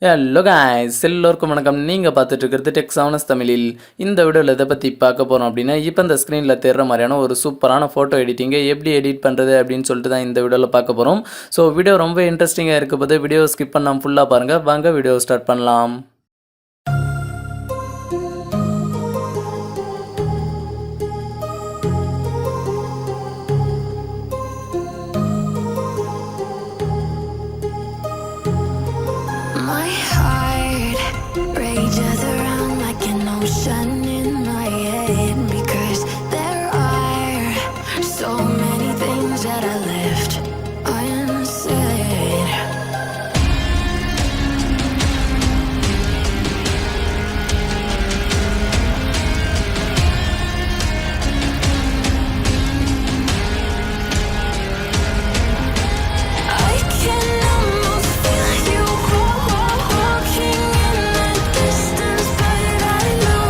Hello guys, எல்லோருக்கும் வணக்கம். நீங்கள் பார்த்துட்டு இருக்கிறது டெக்ஸானஸ் தமிழில். இந்த வீடியோவில் எதை பற்றி பார்க்க போகிறோம் அப்படின்னா, இப்போ இந்த ஸ்க்ரீனில் தெரிகிற மாதிரியான ஒரு சூப்பரான ஃபோட்டோ எடிட்டிங்கை எப்படி எடிட் பண்ணுறது அப்படின்னு சொல்லிட்டு தான் இந்த வீடியோவில் பார்க்க போகிறோம். ஸோ வீடியோ ரொம்ப இன்ட்ரெஸ்டிங்காக இருக்க போது வீடியோ ஸ்கிப் பண்ணாமல் ஃபுல்லாக பாருங்கள். வாங்க வீடியோ ஸ்டார்ட் பண்ணலாம். My heart rages around like an ocean in my head because there are so many things that I left unsaid. I can almost feel you walking in the distance, but I know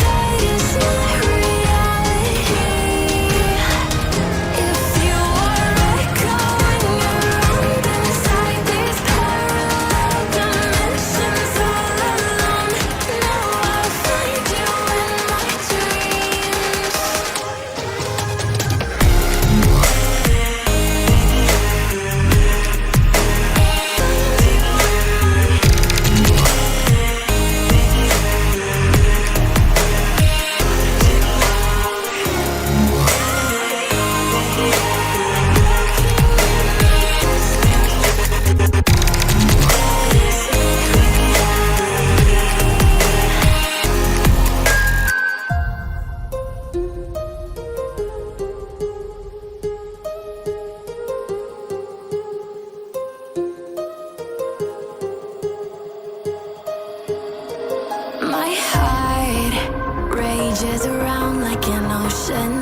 that is not reality. If you are echoing around inside these parallel dimensions all alone, now I'll find you in my dreams. My heart rages around like an ocean